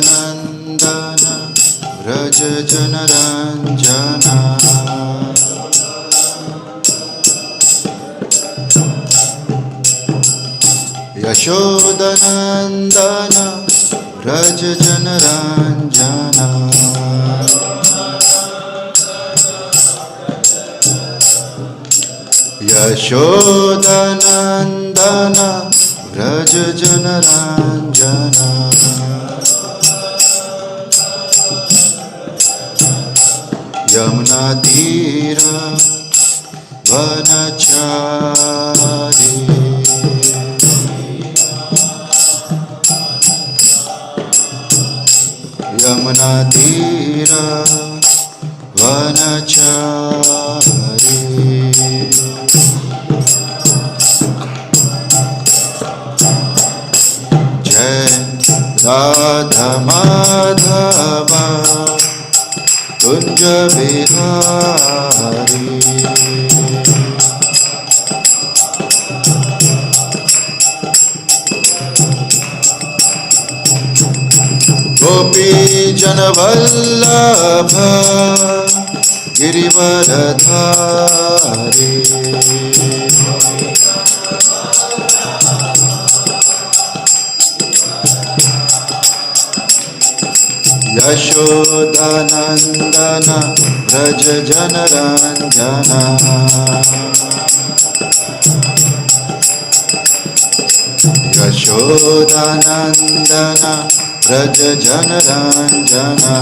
Yashodanandana Vraja Janaranjana Yashodanandana Vraja Janaranjana Yashodanandana Vraja Janaranjana Yamuna Tira Vanachari Yamuna Tira Vanachari Jai Radha Madhava Kunja Bihari Gopi Janavallabha Girivaradhari Yashodanandana Vraja Janaranjana Yashodanandana Vraja Janaranjana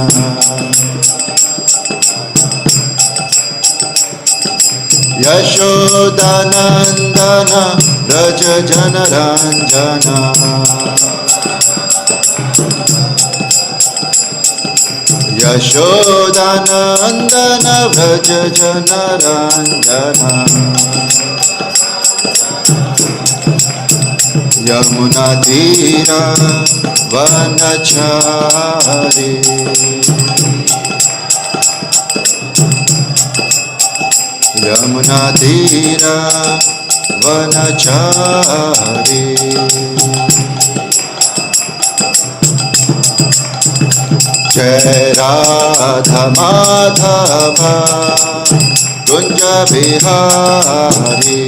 Yashodanandana Vraja Janaranjana Yashodanandana Vraja Janaranjana Yamuna Tira Vanachari Yamuna Tira Vanachari Jai Radha Madhava Kunja Bihari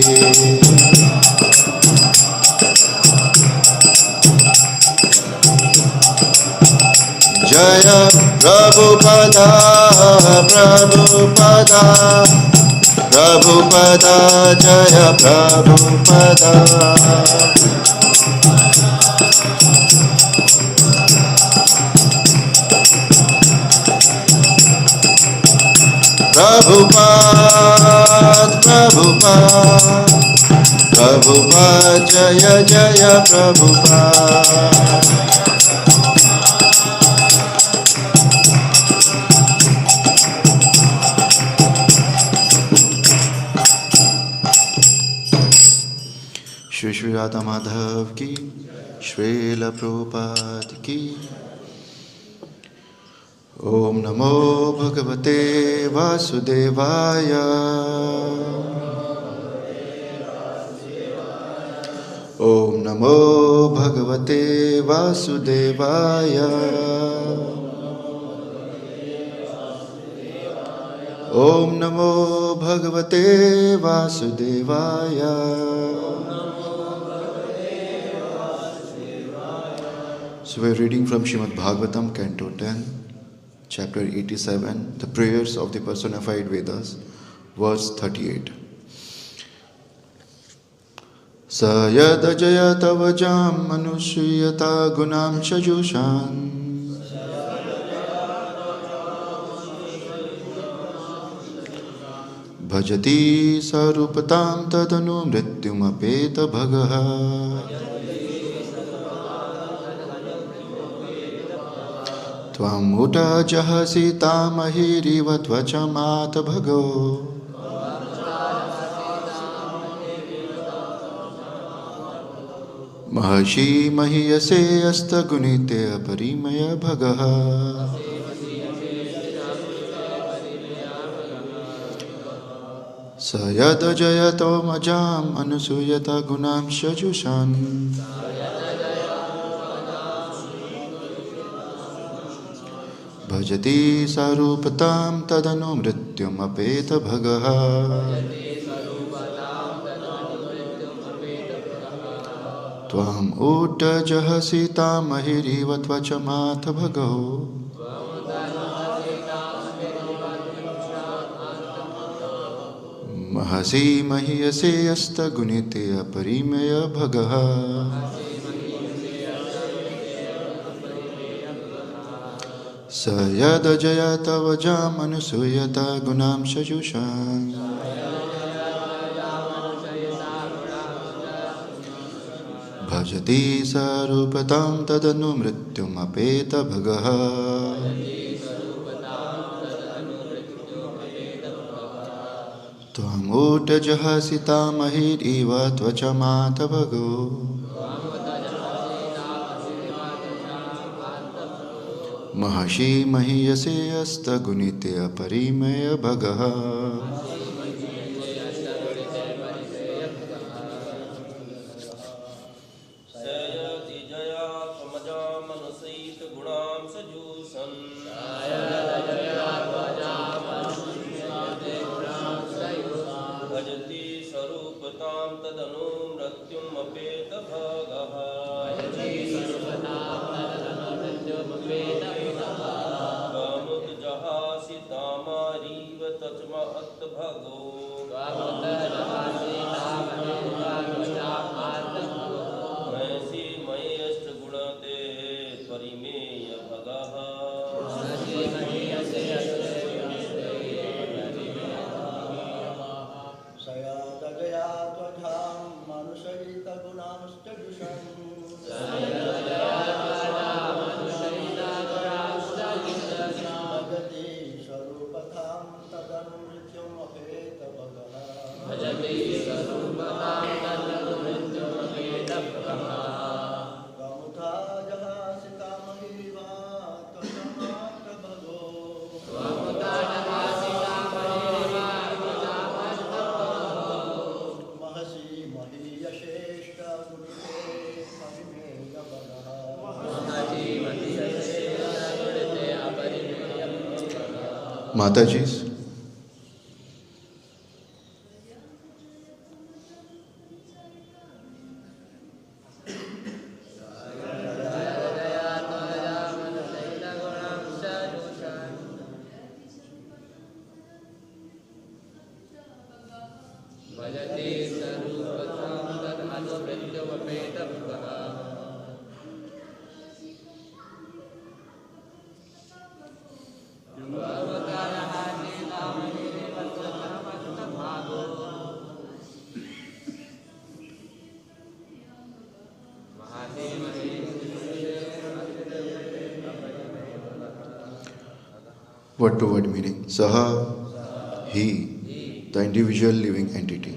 Jaya Prabhupada Prabhupada Prabhupada Jaya Prabhupada Prabhupada Prabhupada Prabhupada Jaya Jaya Prabhupada Shri Shri Radha Madhav ki, Srila Prabhupada ki. Om Namo Bhagavate Vasudevaya. Om Namo Bhagavate Vasudevaya. Om Namo Bhagavate Vasudevaya. So we're reading from Srimad Bhagavatam, Canto 10, Chapter 87, the prayers of the personified Vedas, verse 38. Sayada jaya tavajam manushiyata gunam chajushan bhajati sarupatam tadanu mrityum apeta bhagaha. Tvam uta jahasi tamahiriva tvachamata bhago. Mahashi mahiyase asta gunite aparimaya bhagaha. Sayada jayato majam anusuyata gunam shajushan. Bhajati sarupatam tadanu mrityum apeta bhagaha. Tvam uta jahasi tamahiriva tvachamata bhagaho. Mahasi mahiyase asta gunite aparimaya bhagaha. Sayada jayata vajam anusuyata gunam shajushan. Bhajati sarupatam tadanu mrityum apeta bhagaha. Tvam uta jahasi tamahiriva tvachamata bhago. Mahashi mahiyase asta gunite aparimaya bhagaha. Mataji's. Word to word meaning. Saha, he, the individual living entity.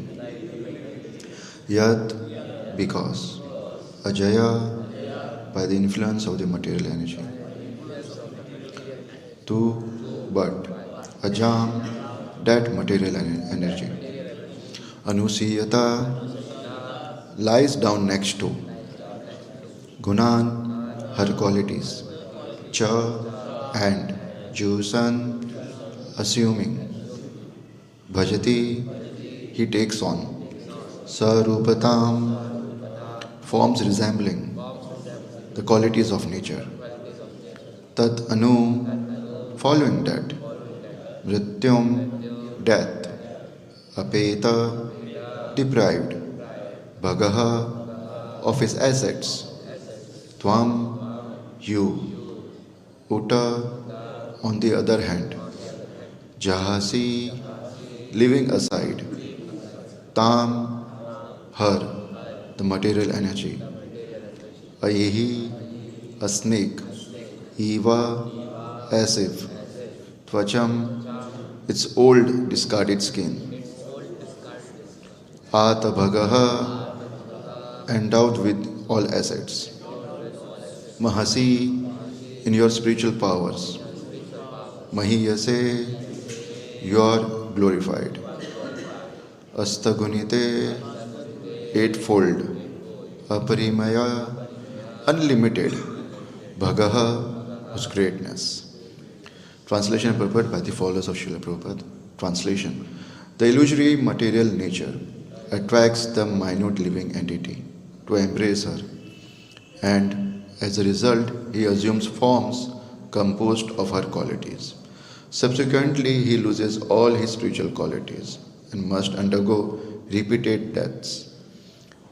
Yat, because. Ajaya, by the influence of the material energy. Tu, but. Ajam, that material energy. Anusiyata, lies down next to. Gunan, her qualities. Cha, and. Jusan, assuming. Bhajati, he takes on. Sarupatam, forms resembling the qualities of nature. Tat anu, following that. Mrityum, death. Apeta, deprived. Bhagaha, of his assets. Tvam, you. Uta, on the other hand. Jahasi, leaving aside. Tam, her, the material energy. Ayehi, a snake. Eva, as if tvacham, its old discarded skin, atabhagaha, endowed with all assets, mahasi, in your spiritual powers, mahiyase, you are glorified, astagunite, eightfold, aparimaya, unlimited, bhagaha, whose greatness. Translation and purport by the followers of Srila Prabhupada. Translation. The illusory material nature attracts the minute living entity to embrace her, and as a result, he assumes forms composed of her qualities. Subsequently, he loses all his spiritual qualities and must undergo repeated deaths.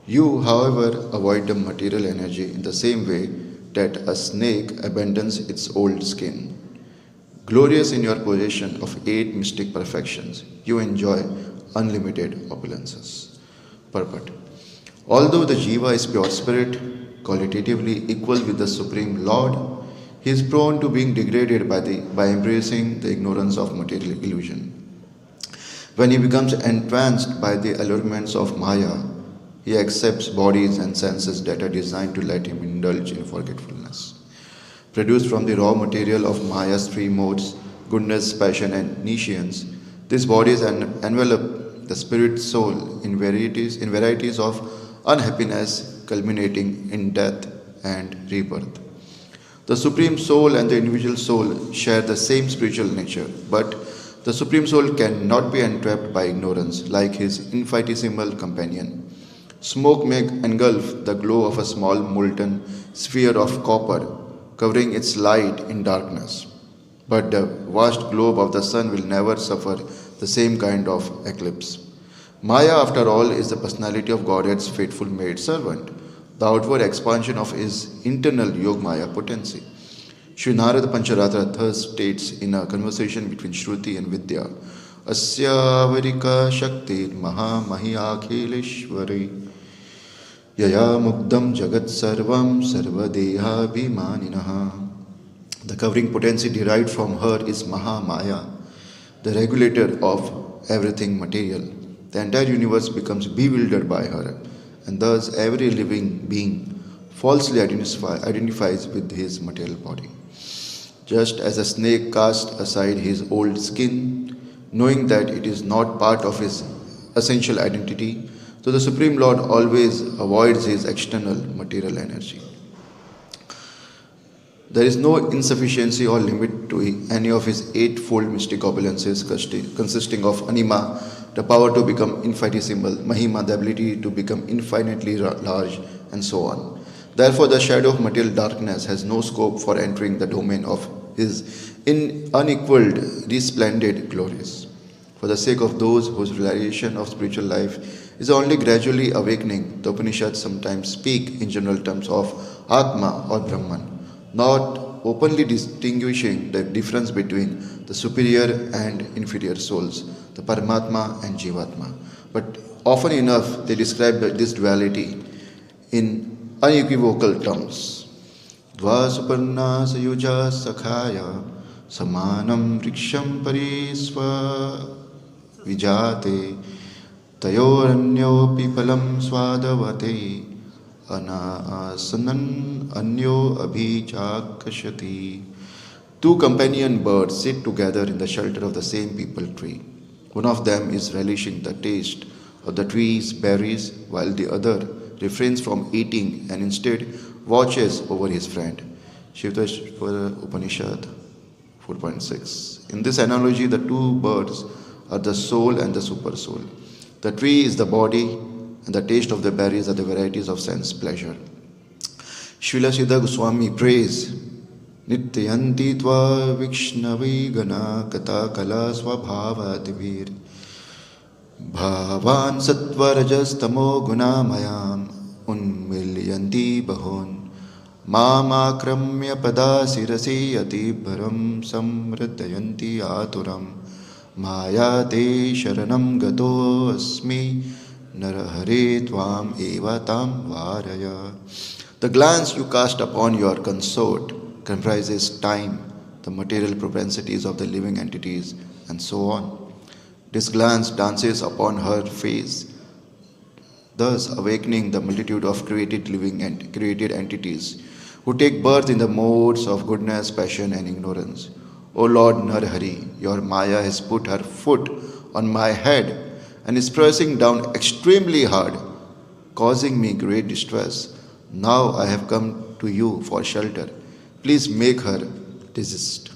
You, however, avoid the material energy in the same way that a snake abandons its old skin. Glorious in your possession of 8 mystic perfections, you enjoy unlimited opulences. Purport. Although the jiva is pure spirit, qualitatively equal with the Supreme Lord, he is prone to being degraded by embracing the ignorance of material illusion. When he becomes entranced by the allurements of Maya, he accepts bodies and senses that are designed to let him indulge in forgetfulness. Produced from the raw material of Maya's 3 modes, goodness, passion, and nescience, these bodies envelop the spirit soul in varieties of unhappiness, culminating in death and rebirth. The Supreme Soul and the individual soul share the same spiritual nature, but the Supreme Soul cannot be entrapped by ignorance like his infinitesimal companion. Smoke may engulf the glow of a small molten sphere of copper, covering its light in darkness. But the vast globe of the sun will never suffer the same kind of eclipse. Maya, after all, is the personality of Godhead's faithful maid servant, the outward expansion of his internal Yogmaya potency. Sri Narada Pancharatra thus states in a conversation between Shruti and Vidya, Asyavarika Shakti Maha Mahiakhileshwari Yaya Mukdam Jagat Sarvam Sarvadeha Bhimaninaha. The covering potency derived from her is Maha Maya, the regulator of everything material. The entire universe becomes bewildered by her, and thus every living being falsely identifies with his material body. Just as a snake casts aside his old skin, knowing that it is not part of his essential identity, so the Supreme Lord always avoids his external material energy. There is no insufficiency or limit to any of his 8-fold mystic opulences, consisting of Anima, the power to become infinitesimal, Mahima, the ability to become infinitely large, and so on. Therefore, the shadow of material darkness has no scope for entering the domain of his unequaled, resplendent glories. For the sake of those whose realization of spiritual life is only gradually awakening, the Upanishads sometimes speak in general terms of Atma or Brahman, not openly distinguishing the difference between the superior and inferior souls, the Paramatma and Jivatma. But often enough, they describe this duality in unequivocal terms. Dva suparna sayuja sakhaya samanam riksham parisva vijate tayoranyo pipalam swadavate anasanan anyo abhichakashati. 2 companion birds sit together in the shelter of the same peepal tree. One of them is relishing the taste of the tree's berries, while the other refrains from eating and instead watches over his friend. Shivashvara Upanishad 4.6. In this analogy, the 2 birds are the soul and the super soul. The tree is the body, and the taste of the berries are the varieties of sense pleasure. Srila Siddha Goswami prays, Nityanti tva vikshnavi gana kata kala swabhavativir bhavan sattva rajas tamo guna mayam unmilyanti bahon mamakramya pada sirasi atibharam samriddhayanti aturam maya te sharanam gato asmi narahare tvam eva tam varaya. The glance you cast upon your consort comprises time, the material propensities of the living entities, and so on. This glance dances upon her face, thus awakening the multitude of created entities who take birth in the modes of goodness, passion, and ignorance. O Lord Narhari, your Maya has put her foot on my head and is pressing down extremely hard, causing me great distress. Now I have come to you for shelter. Please make her desist.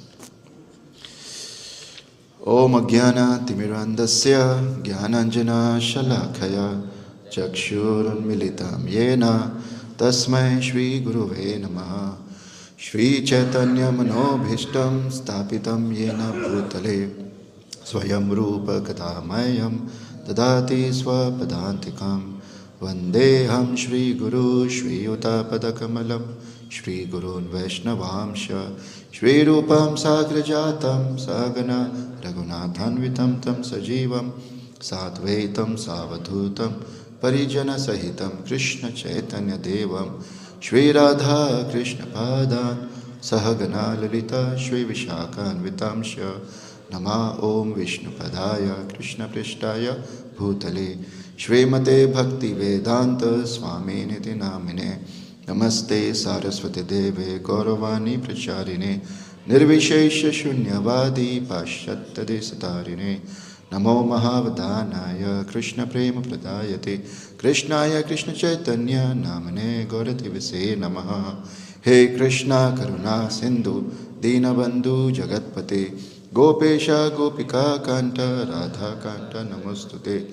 Om Ajnana Timirandasya Jnananjana Shalakaya Chakshurun Militam Yena Tasmai Shri Guruve Namaha Shri Chaitanya Manobhishtam Stapitam Yena Bhutale Swayam Rupa Katamayam Dadati Swapadantikam Vandeham Shri Guru Shri Utapadakamalam Shri Gurun Vaishnavamsha Shri Rupam Sagrajatam Sagana Raghunathanvitam Tam Sajivam Satvaitam Savadhutam Parijana Sahitam Krishna Chaitanya Devam Shri Radha Krishna Padan Sahagana Lalita Shri Vishakhan Vitamsha Nama Om Vishnu Padaya Krishna Prishtaya Bhutale Shri Mate Bhakti Vedanta Swami Niti Namine Namaste Saraswati Deve Gauravani Pracharine Nirvishesha Shunyavadi Pashatta Desatarine Namo Mahavadhanaya Krishna Prema Pradayate Krishnaya Krishna Chaitanya Namane Gaurati Vise Namaha He Krishna Karuna Sindhu Dinabandhu Jagatpate Gopesha Gopika Kanta Radha Kanta Namostute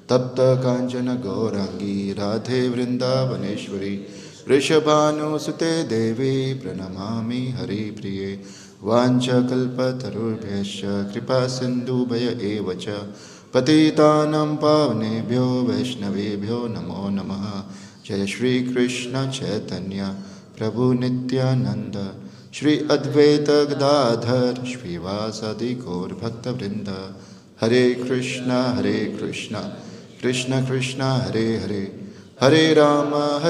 Tapta Kanchana Gaurangi Radhe Vrindavaneshwari Rishabhanu Sute Devi Pranamami Hari Priye Vancha Kalpa Tarubhyascha Kripa Sindhu Bhaya Evacha Patitanam Pavnebhyo Vaishnavebhyo Namo Namaha Jaya Shri Krishna Chaitanya Prabhu Nityananda Shri Advaita Gadadhar Shri Vasadi Gaur Bhakta Vrinda Hare Krishna Krishna Krishna Hare Hare Hare Rama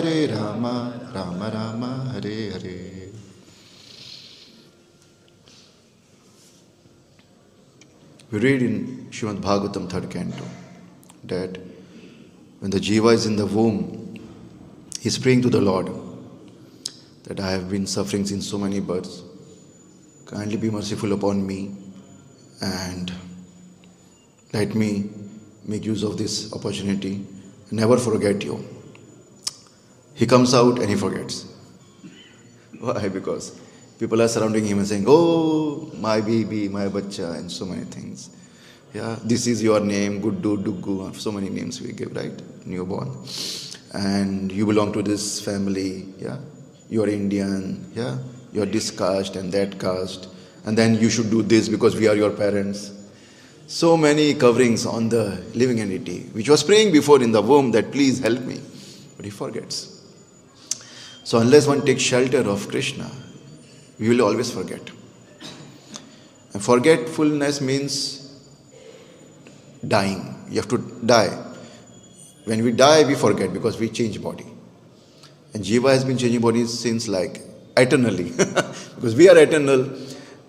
Rama Rama Hare Hare. We read in Srimad Bhagavatam 3rd canto that when the Jiva is in the womb, he is praying to the Lord that I have been suffering since so many births. Kindly be merciful upon me and let me make use of this opportunity. Never forget you. He comes out and he forgets. Why? Because people are surrounding him and saying, oh, my baby, my bacha, and so many things. Yeah, this is your name, Guddu, Duggu, so many names we give, right? Newborn. And you belong to this family, yeah? You are Indian, yeah? You are this caste and that caste. And then you should do this because we are your parents. So many coverings on the living entity, which was praying before in the womb that please help me. But he forgets. So unless one takes shelter of Krishna, we will always forget. And forgetfulness means dying. You have to die. When we die, we forget because we change body. And Jiva has been changing bodies since like eternally. Because we are eternal,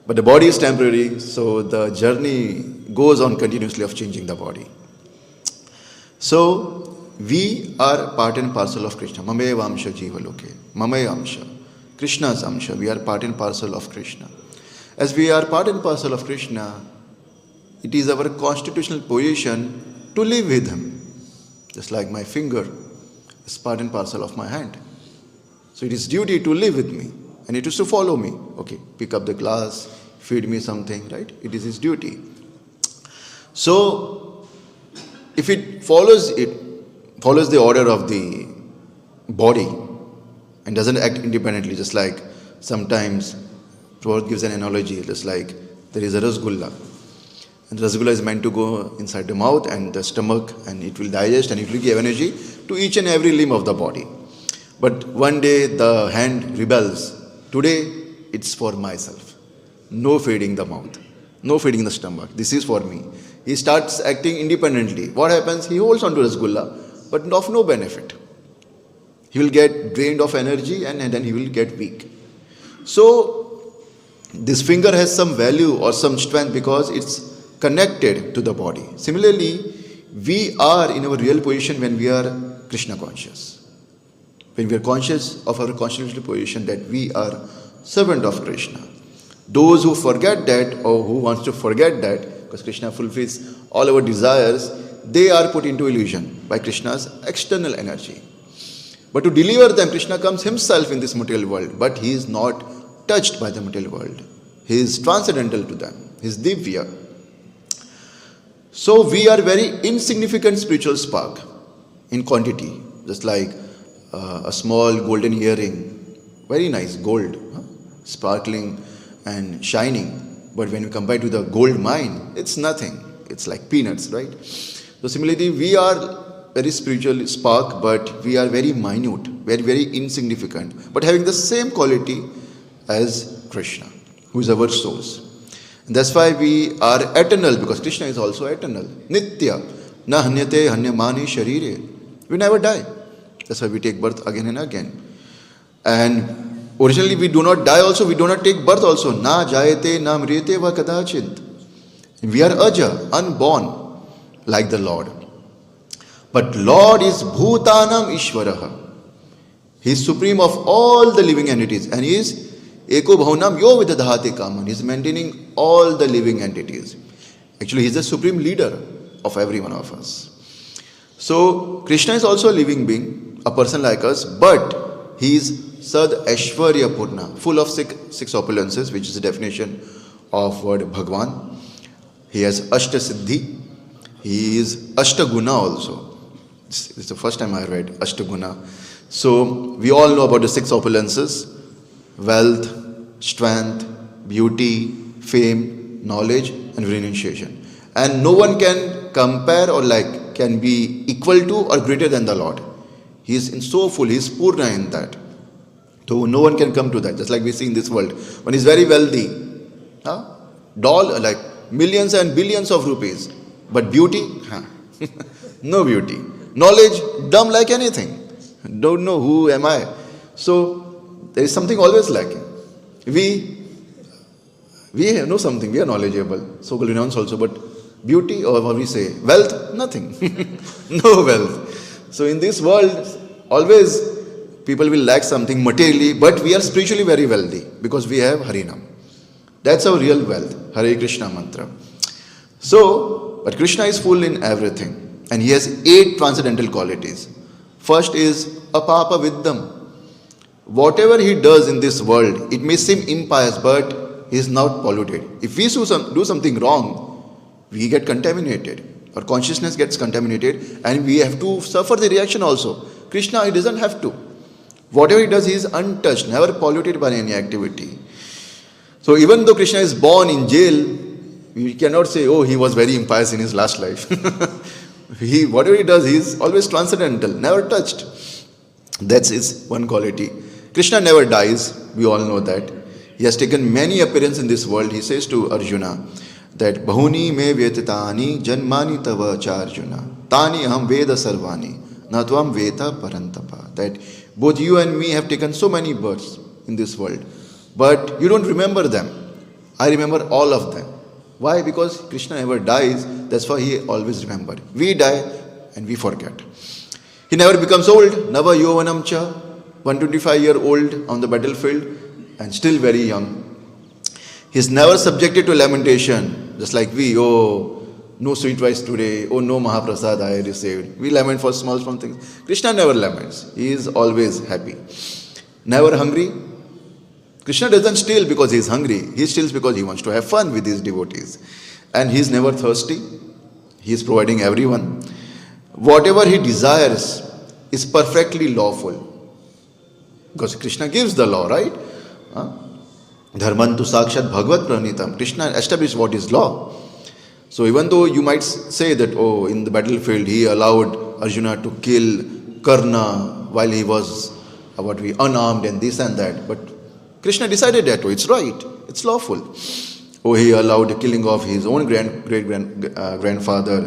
but the body is temporary. So the journey goes on continuously of changing the body. So we are part and parcel of Krishna. Mameva amsha jiva loke. Mamaya amsha. Krishna's amsha. We are part and parcel of Krishna. As we are part and parcel of Krishna, it is our constitutional position to live with Him. Just like my finger is part and parcel of my hand. So it is duty to live with me. And it is to follow me. Okay, pick up the glass, feed me something, right? It is His duty. So, if it follows the order of the body and doesn't act independently, just like sometimes Prabhupada gives an analogy, just like there is a rasgulla. And the rasgulla is meant to go inside the mouth and the stomach, and it will digest and it will give energy to each and every limb of the body. But one day the hand rebels. Today it's for myself. No feeding the mouth, no feeding the stomach. This is for me. He starts acting independently. What happens? He holds on to rasgulla, but of no benefit. He will get drained of energy and then he will get weak. So, This finger has some value or some strength because it's connected to the body. Similarly, we are in our real position when we are Krishna conscious. When we are conscious of our constitutional position that we are servant of Krishna. Those who forget that or who wants to forget that, because Krishna fulfills all our desires, they are put into illusion by Krishna's external energy. But to deliver them, Krishna comes himself in this material world, but he is not touched by the material world. He is transcendental to them. He is Divya. So we are very insignificant spiritual spark in quantity, just like a small golden earring, very nice gold, sparkling and shining. But when you compare to the gold mine, it's nothing. It's like peanuts, right? So similarly, we are very spiritual spark, but we are very minute, very, very insignificant, but having the same quality as Krishna, who is our source. And that's why we are eternal, because Krishna is also eternal. Nitya, na hanyate hanyamani sharire. We never die. That's why we take birth again and again. And originally we do not die also, we do not take birth also. Na jayate na mriyate va kadachint. We are aja, unborn, like the Lord. But Lord is Bhutanam Ishvaraha. He is supreme of all the living entities, and He is Eko Bhaunam Yo Vidadhate Kaman. He is maintaining all the living entities. Actually, He is the supreme leader of every one of us. So, Krishna is also a living being, a person like us, but He is Sad Aishwarya Purna, full of six opulences, which is the definition of word Bhagwan. He has Ashta Siddhi. He is Ashtaguna also. This is the first time I read Ashtaguna. So, we all know about the six opulences: wealth, strength, beauty, fame, knowledge, and renunciation. And no one can compare or can be equal to or greater than the Lord. He is so full, He is Purna in that. So, no one can come to that. Just like we see in this world. One is very wealthy, like millions and billions of rupees. But beauty, no beauty. Knowledge, dumb like anything. Don't know who am I. So, there is something always lacking. We know something, we are knowledgeable. So-called renounce also, but beauty, or what we say, wealth, nothing. No wealth. So, in this world, always people will lack something materially, but we are spiritually very wealthy because we have Harinam. That's our real wealth, Hare Krishna mantra. So, but Krishna is full in everything. And He has 8 transcendental qualities. First is apapa viddam. Whatever He does in this world, it may seem impious, but He is not polluted. If we do something wrong, we get contaminated. Our consciousness gets contaminated, and we have to suffer the reaction also. Krishna, He doesn't have to. Whatever He does, He is untouched, never polluted by any activity. So even though Krishna is born in jail, we cannot say, oh, he was very impious in his last life. Whatever He does, He is always transcendental, never touched. That's His one quality. Krishna never dies, we all know that. He has taken many appearances in this world. He says to Arjuna that Bahuni me vyatitani janmani tava charjuna tani aham veda sarvani natvam veta parantapa. That both you and me have taken so many births in this world, but you don't remember them. I remember all of them. Why? Because Krishna never dies, that's why He always remembered. We die and we forget. He never becomes old. Nava yovanam cha, 125-year-old on the battlefield and still very young. He is never subjected to lamentation, just like we, oh, no sweet rice today, oh, no Mahaprasad I received. We lament for small things. Krishna never laments. He is always happy. Never hungry. Krishna doesn't steal because he is hungry. He steals because he wants to have fun with his devotees. And he is never thirsty. He is providing everyone. Whatever he desires is perfectly lawful. Because Krishna gives the law, right? Dharmantu sakshat bhagavat pranitam. Krishna established what is law. So even though you might say that, oh, in the battlefield he allowed Arjuna to kill Karna while he was unarmed and this and that. But Krishna decided that way. It's right. It's lawful. Oh, he allowed the killing of his own grandfather,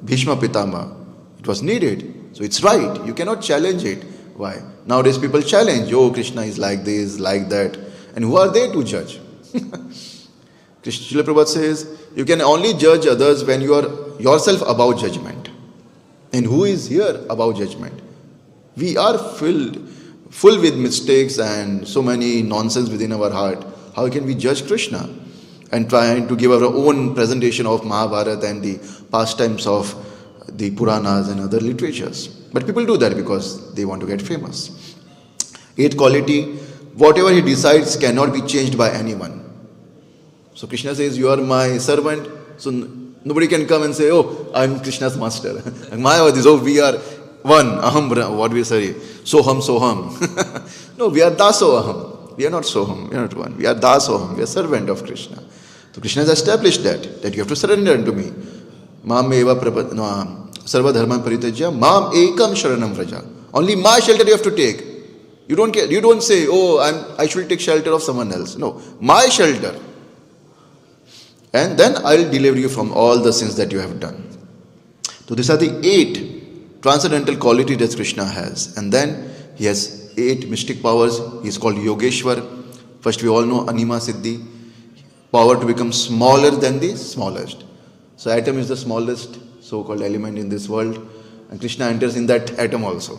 Bhishma Pitama. It was needed. So it's right. You cannot challenge it. Why? Nowadays people challenge. Oh, Krishna is like this, like that. And who are they to judge? Srila Prabhupada says, you can only judge others when you are yourself above judgment. And who is here above judgment? We are full with mistakes and so many nonsense within our heart. How can we judge Krishna? And trying to give our own presentation of Mahabharata and the pastimes of the Puranas and other literatures. But people do that because they want to get famous. Eighth quality, whatever he decides cannot be changed by anyone. So Krishna says, you are my servant, so nobody can come and say, oh, I'm Krishna's master. Mayavad is, oh, we are one, aham, what we say, soham. No, we are dasoham. We are not soham, we are not one. We are dasoham, we are servant of Krishna. So Krishna has established that you have to surrender unto me. Mam eva sarva dharman paritejya, mam ekam sharanam vraja. Only my shelter you have to take. You don't care. You don't say, oh, I should take shelter of someone else. No, my shelter. And then I'll deliver you from all the sins that you have done. So these are the 8 transcendental qualities that Krishna has. And then he has 8 mystic powers. He is called Yogeshwar. First we all know Anima Siddhi. Power to become smaller than the smallest. So atom is the smallest so-called element in this world. And Krishna enters in that atom also.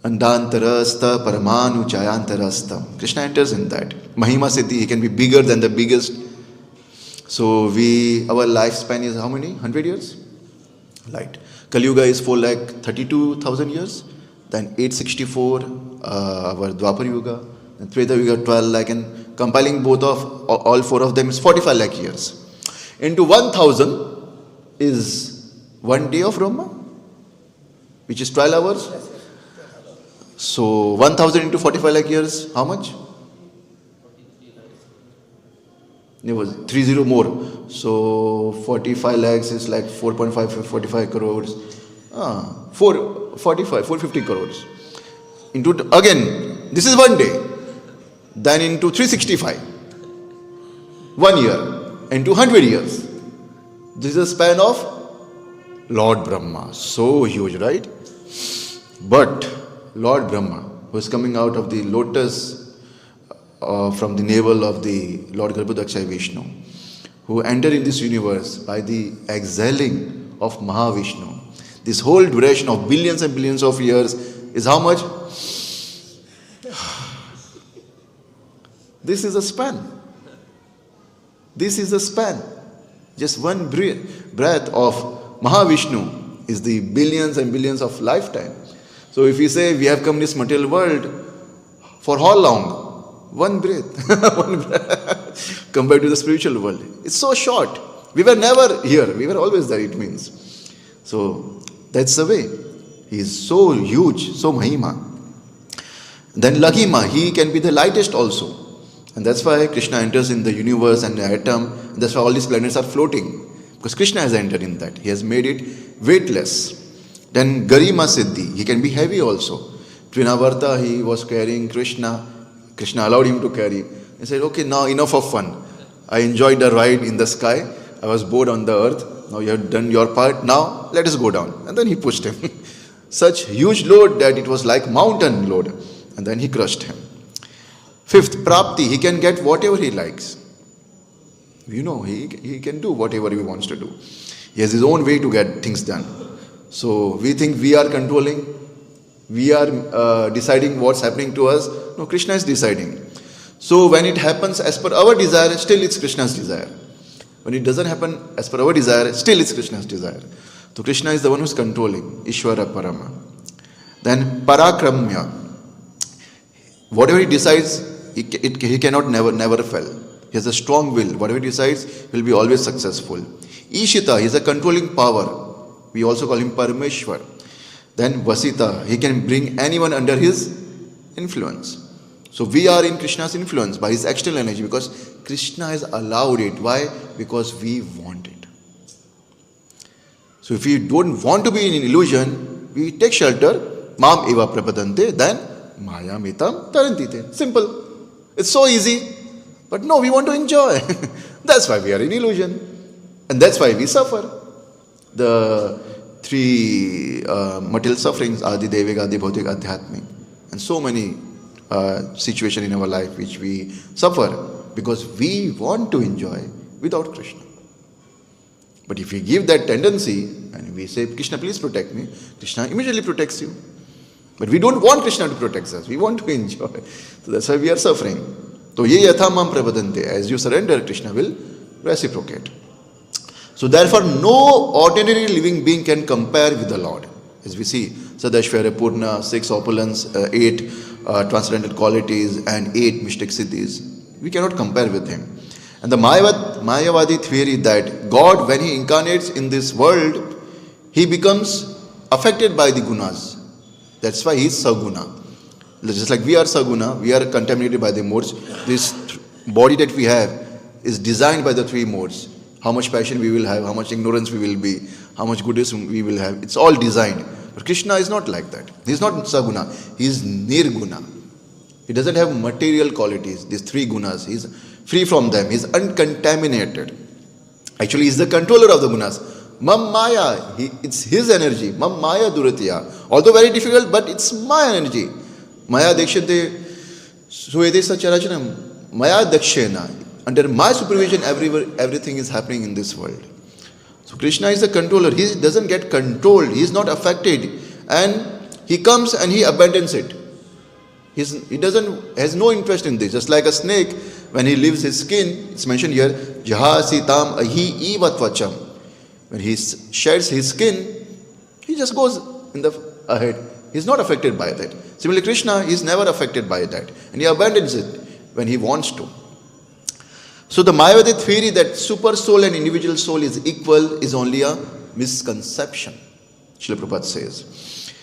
Andantarasta Paramanu Chayantarasta. Krishna enters in that. Mahima Siddhi, he can be bigger than the biggest. So our lifespan is how many? 100 years? Right. Kali Yuga is 4,32,000 years. Then 864, our Dwapar Yuga. Then Treta Yuga 12 lakh. And compiling all 4 of them is 45 lakh years. Into 1,000 is 1 day of Brahma, which is 12 hours. So 1,000 into 45 lakh years, how much? It was 30 more. So 45 lakhs is like 4.545 crores. 450 crores. Into again, this is 1 day. Then into 365. 1 year. Into 100 years. This is a span of Lord Brahma. So huge, right? But Lord Brahma, who is coming out of the lotus from the navel of the Lord Garbhodaksha Vishnu, who entered in this universe by the exhaling of Mahavishnu. This whole duration of billions and billions of years is how much? This is a span. This is a span. Just one breath of Mahavishnu is the billions and billions of lifetime. So if we say we have come in this material world, for how long? One breath. One breath. Compared to the spiritual world. It's so short. We were never here. We were always there, it means. So that's the way. He is so huge, so Mahima. Then Laghima, he can be the lightest also. And that's why Krishna enters in the universe and the atom. And that's why all these planets are floating. Because Krishna has entered in that. He has made it weightless. Then Garima Siddhi, he can be heavy also. Trinavarta, he was carrying Krishna. Krishna allowed him to carry. He said, okay, now enough of fun. I enjoyed the ride in the sky. I was bored on the earth. Now you have done your part. Now let us go down. And then he pushed him. Such huge load that it was like mountain load. And then he crushed him. Fifth, Prapti, he can get whatever he likes. You know, he can do whatever he wants to do. He has his own way to get things done. So we think we are controlling, we are deciding what's happening to us. No, Krishna is deciding. So when it happens as per our desire, still it's Krishna's desire. When it doesn't happen as per our desire, still it's Krishna's desire. So Krishna is the one who's controlling, Ishvara Parama. Then Parakramya. Whatever he decides, he cannot never fail. He has a strong will. Whatever he decides, he will be always successful. Ishita, he is a controlling power. We also call him Parameshwar. Then Vasita, he can bring anyone under his influence. So we are in Krishna's influence by his external energy because Krishna has allowed it. Why? Because we want it. So if we don't want to be in an illusion, we take shelter, Mam eva prapadante, then Maya mitam tarantite. Simple. It's so easy. But no, we want to enjoy. That's why we are in illusion. And that's why we suffer. The 3 material sufferings, Adi, Devik, Adi, Bhautik, Adhyatmik. And so many situation in our life which we suffer because we want to enjoy without Krishna. But if we give that tendency and we say, Krishna, please protect me, Krishna immediately protects you. But we don't want Krishna to protect us. We want to enjoy. So that's why we are suffering. So ye yatha mam prabhadante. As you surrender, Krishna will reciprocate. So therefore, no ordinary living being can compare with the Lord. As we see, Sadashvara Purna, 6 opulence, 8 transcendental qualities, and 8 mystic siddhis. We cannot compare with him. And the Mayavadi theory that God, when he incarnates in this world, he becomes affected by the gunas. That's why he is Saguna. Just like we are Saguna, we are contaminated by the modes. This body that we have is designed by the 3 modes. How much passion we will have, how much ignorance we will be, how much goodness we will have. It's all designed. But Krishna is not like that. He is not Saguna. He is Nirguna. He doesn't have material qualities, these 3 gunas. He is free from them. He is uncontaminated. Actually, he is the controller of the gunas. Mam Maya, it's his energy. Mam Maya Duratya. Although very difficult, but it's my energy. Maya Dakshante Suede Sacharachanam. Maya Dakshena. Under my supervision, everything is happening in this world. So Krishna is the controller. He doesn't get controlled. He is not affected. And he comes and he abandons it. He has no interest in this. Just like a snake, when he leaves his skin, it's mentioned here, Jahasitam ahi ivatvacham. When he sheds his skin, he just goes in the ahead. He's not affected by that. Similarly, Krishna is never affected by that. And he abandons it when he wants to. So the Mayavadi theory that super soul and individual soul is equal is only a misconception, Srila Prabhupada says.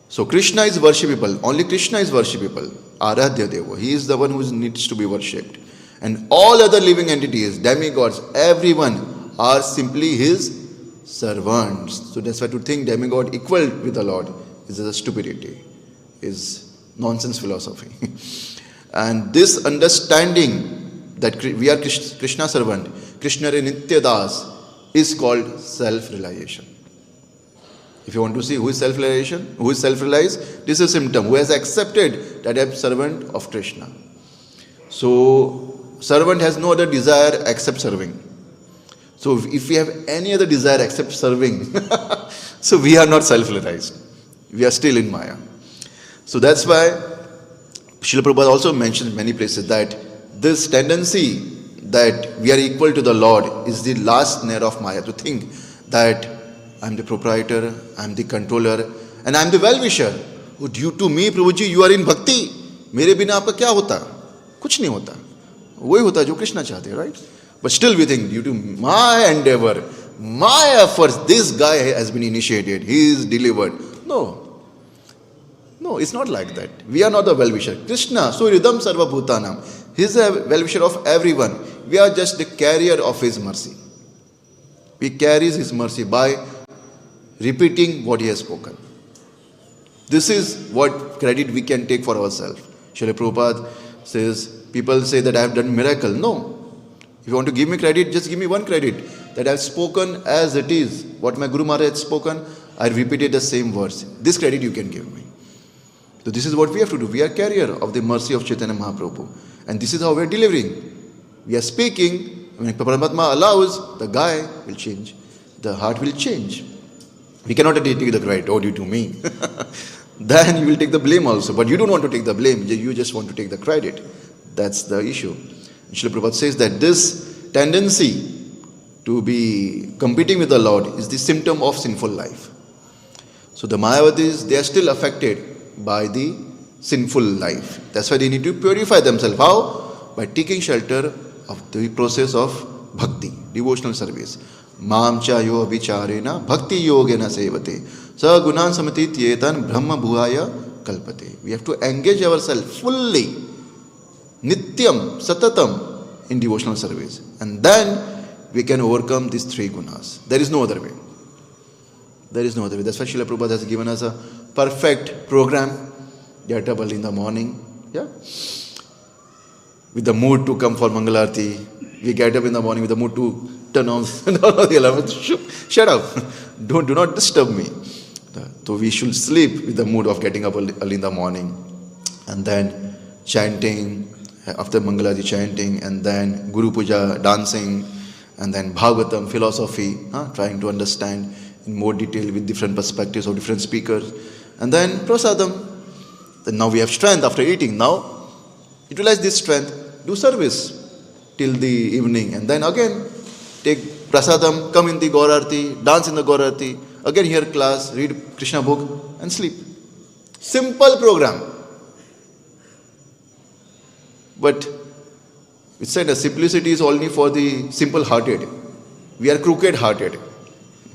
So Krishna is worshipable. Only Krishna is worshipable. Aradhya Deva. He is the one who needs to be worshipped. And all other living entities, demigods, everyone are simply his servants. So that's why to think demigod equal with the Lord is a stupidity, is nonsense philosophy. And this understanding that we are Krishna servant, Krishna Nitya Das, is called self-realization. If you want to see who is self-realization, who is self-realized, this is a symptom. Who has accepted that I am servant of Krishna. So, servant has no other desire except serving. So, if we have any other desire except serving, so we are not self-realized. We are still in Maya. So, that's why Srila Prabhupada also mentions in many places that this tendency that we are equal to the Lord is the last snare of Maya, to think that I am the proprietor, I am the controller, and I am the well-wisher. Oh, due to me, Prabhuji, you are in bhakti. मेरे बिना आपका क्या होता? कुछ नहीं होता. वही होता जो कृष्णा चाहते हैं, right? But still we think, due to my endeavor, my efforts, this guy has been initiated, he is delivered. No, it's not like that. We are not the well-wisher. Krishna, Suridam Sarva Bhutanam. He is a well-wisher of everyone. We are just the carrier of his mercy. We carry his mercy by repeating what he has spoken. This is what credit we can take for ourselves. Srila Prabhupada says, people say that I have done miracle. No. If you want to give me credit, just give me one credit. That I have spoken as it is. What my Guru Maharaj had spoken, I repeated the same words. This credit you can give me. So this is what we have to do. We are carrier of the mercy of Chaitanya Mahaprabhu. And this is how we are delivering. We are speaking. When Paramatma allows, the guy will change. The heart will change. We cannot take the credit, oh, due to me. Then you will take the blame also. But you don't want to take the blame. You just want to take the credit. That's the issue. And Srila Prabhupada says that this tendency to be competing with the Lord is the symptom of sinful life. So the Mayavadis, they are still affected by the sinful life. That's why they need to purify themselves. How? By taking shelter of the process of bhakti, devotional service. Mam chayo abhicharena bhakti yogena sevate sa gunan samatityetan brahma bhuvaya kalpate. We have to engage ourselves fully, nityam, satatam in devotional service. And then we can overcome these 3 gunas. There is no other way. There is no other way. That's why Srila Prabhupada has given us a perfect program. Get up early in the morning, yeah, with the mood to come for Mangalarti. We get up in the morning with the mood to turn on the alarm. Shut up. Do not disturb me. So we should sleep with the mood of getting up early in the morning. And then chanting, after Mangaladi chanting, and then Guru Puja, dancing, and then Bhagavatam, philosophy, trying to understand in more detail with different perspectives of different speakers, and then Prasadam. Then now we have strength after eating. Now utilize this strength, do service till the evening, and then again take Prasadam, come in the Gaurarti, dance in the Gaurarti, again hear class, read Krishna book, and sleep. Simple program. But it said the simplicity is only for the simple-hearted. We are crooked-hearted.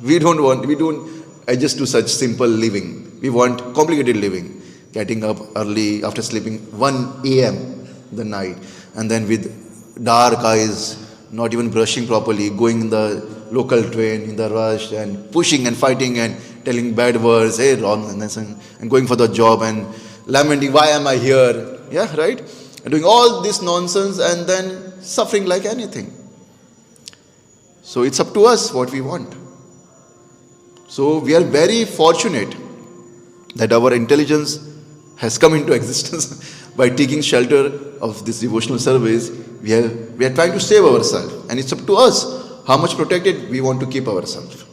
We don't adjust to such simple living. We want complicated living. Getting up early after sleeping 1 a.m. the night, and then with dark eyes, not even brushing properly, going in the local train in the rush and pushing and fighting and telling bad words, hey, wrong, and going for the job and lamenting, why am I here? Yeah, right? And doing all this nonsense and then suffering like anything. So it's up to us what we want. So we are very fortunate that our intelligence has come into existence by taking shelter of this devotional service. We are trying to save ourselves, and it's up to us how much protected we want to keep ourselves.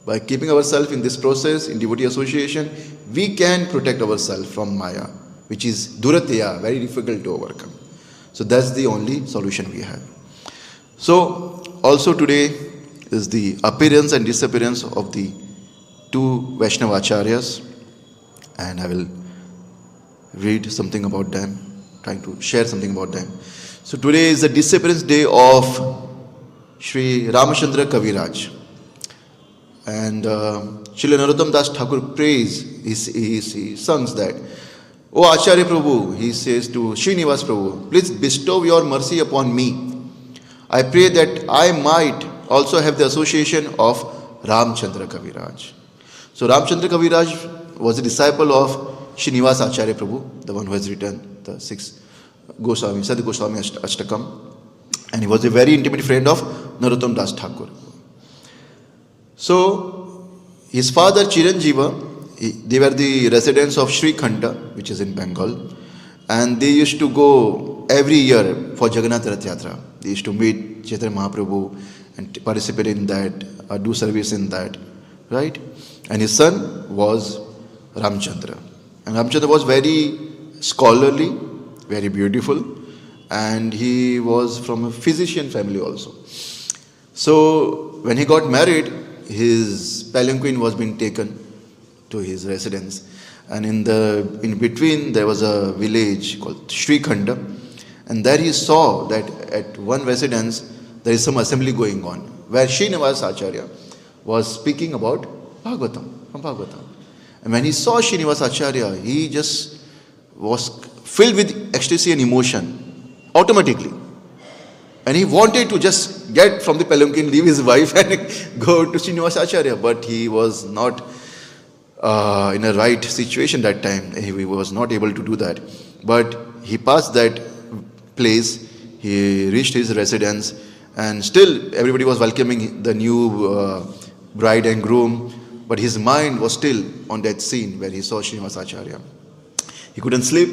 By keeping ourselves in this process, in devotee association, we can protect ourselves from Maya, which is duratya, very difficult to overcome. So that's the only solution we have. So also today is the appearance and disappearance of the two Vaishnava acharyas, and I will read something about them, trying to share something about them. So today is the disappearance day of Sri Ramachandra Kaviraj. And Srila Narottam Das Thakur prays, he sings that, O Acharya Prabhu, he says to Srinivas Prabhu, please bestow your mercy upon me. I pray that I might also have the association of Ramchandra Kaviraj. So Ramchandra Kaviraj was a disciple of Srinivas Acharya Prabhu, the one who has written the 6 Goswami, Sadhu Goswami Ashtakam, and he was a very intimate friend of Narottam Das Thakur. So his father Chiranjiva, they were the residents of Sri Khanda, which is in Bengal, and they used to go every year for Jagannath Rath Yatra. They used to meet Chaitanya Mahaprabhu and participate in that, do service in that, right? And his son was Ramchandra. And Ramchandra was very scholarly, very beautiful, and he was from a physician family also. So when he got married, his palanquin was being taken to his residence, and in between there was a village called Sri Khanda, and there he saw that at one residence there is some assembly going on where Srinivas Acharya was speaking about Bhagavatam. And when he saw Srinivas Acharya, he just was filled with ecstasy and emotion automatically. And he wanted to just get from the palanquin, leave his wife and go to Srinivas Acharya. But he was not in a right situation that time. He was not able to do that. But he passed that place, he reached his residence, and still everybody was welcoming the new bride and groom. But his mind was still on that scene where he saw Srinivas Acharya. He couldn't sleep,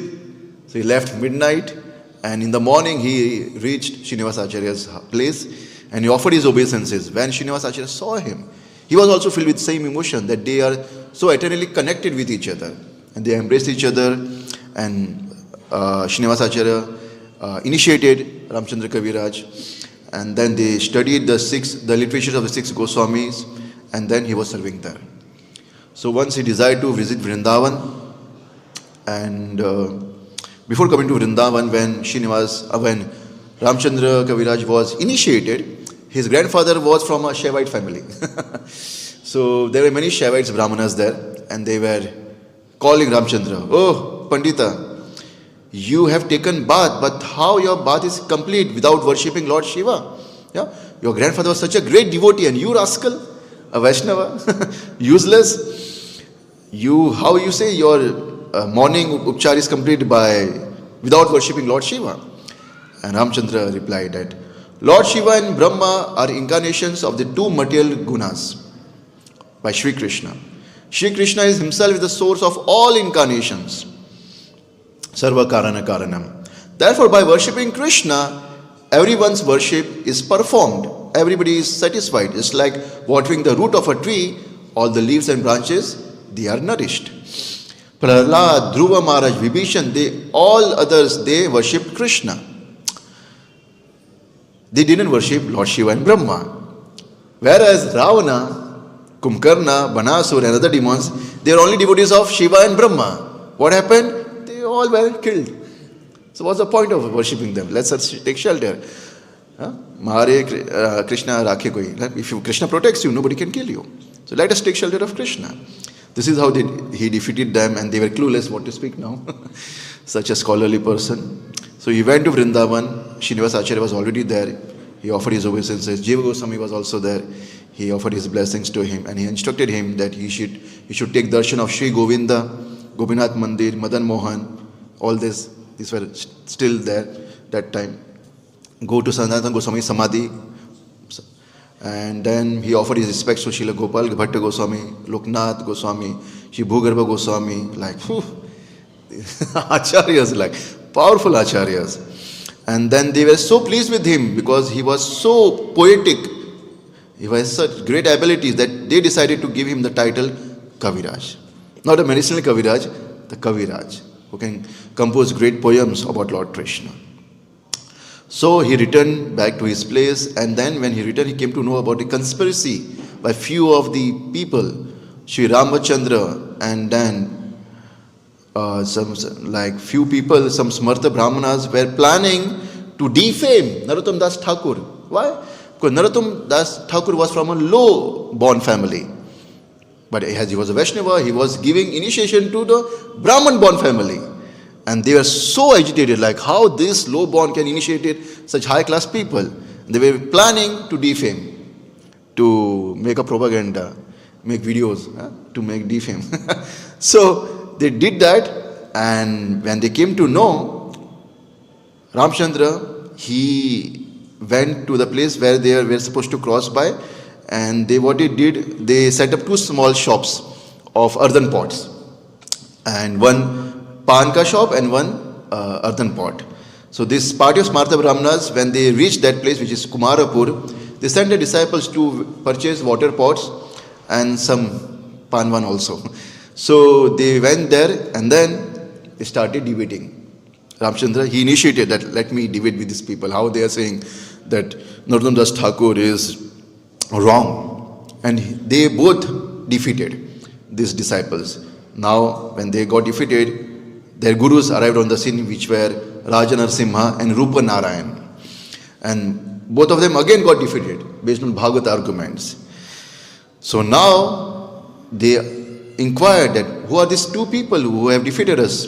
so he left midnight, and in the morning he reached Srinivas Acharya's place and he offered his obeisances. When Srinivas Acharya saw him, he was also filled with same emotion that they are so eternally connected with each other, and they embraced each other. And Srinivas Acharya initiated Ramchandra Kaviraj, and then they studied the literatures of the 6 Goswamis, and then he was serving there. So once he desired to visit Vrindavan, and before coming to Vrindavan, when Ramchandra Kaviraj was initiated, his grandfather was from a Shaivite family. So there were many Shaivites, Brahmanas there, and they were calling Ramchandra, oh Pandita, you have taken bath, but how your bath is complete without worshipping Lord Shiva? Yeah? Your grandfather was such a great devotee, and you rascal, a Vaishnava, useless. How you say your morning upchar is complete without worshipping Lord Shiva? And Ramchandra replied that Lord Shiva and Brahma are incarnations of the 2 material gunas by Sri Krishna. Sri Krishna is himself the source of all incarnations. Sarva Karana Karanam. Therefore, by worshipping Krishna, everyone's worship is performed. Everybody is satisfied. It's like watering the root of a tree, all the leaves and branches, they are nourished. Prahlad, Dhruva Maharaj, Vibhishan, all others, they worship Krishna. They didn't worship Lord Shiva and Brahma. Whereas Ravana, Kumbhakarna, Banasur and other demons, they are only devotees of Shiva and Brahma. What happened? They all were killed. So what's the point of worshipping them? Let's take shelter. Mahare Krishna rakhe koi. If Krishna protects you, nobody can kill you. So let us take shelter of Krishna. This is how he defeated them, and they were clueless what to speak now. Such a scholarly person. So he went to Vrindavan. Srinivas Acharya was already there. He offered his obeisances. Jiva Goswami was also there. He offered his blessings to him, and he instructed him that he should take darshan of Sri Govinda, Gopinath Mandir, Madan Mohan. All these were still there that time. Go to Sanatana Goswami Samadhi, and then he offered his respects to Srila Gopal Bhatta Goswami, Loknath Goswami, Shri Bhugarbha Goswami, like acharyas, like powerful acharyas. And then they were so pleased with him because he was so poetic. He has such great abilities that they decided to give him the title Kaviraj. Not a medicinal Kaviraj, the Kaviraj, who can compose great poems about Lord Krishna. So he returned back to his place, and then when he returned, he came to know about the conspiracy by few of the people, Sri Ramachandra, and then some few people, some Smartha Brahmanas were planning to defame Narottam Das Thakur. Why? Because Narottam Das Thakur was from a low-born family. But as he was a Vaishnava, he was giving initiation to the Brahman-born family. And they were so agitated, like how this low-born can initiate such high-class people. They were planning to defame, to make a propaganda, make videos, to make defame. So they did that, and when they came to know, Ramchandra, he went to the place where they were supposed to cross by, and what they did, they set up two small shops of earthen pots, and one Panka shop and one earthen pot. So this party of Smartha Brahmanas, when they reached that place, which is Kumarapur, they sent their disciples to purchase water pots and some panvan also. So they went there, and then they started debating. Ramchandra, he initiated that, let me debate with these people, how they are saying that Narottam Das Thakur is wrong. And they both defeated these disciples. Now, when they got defeated, their gurus arrived on the scene, which were Raja Narasimha and Rupa Narayan. And both of them again got defeated based on Bhagavad arguments. So now they inquired that who are these two people who have defeated us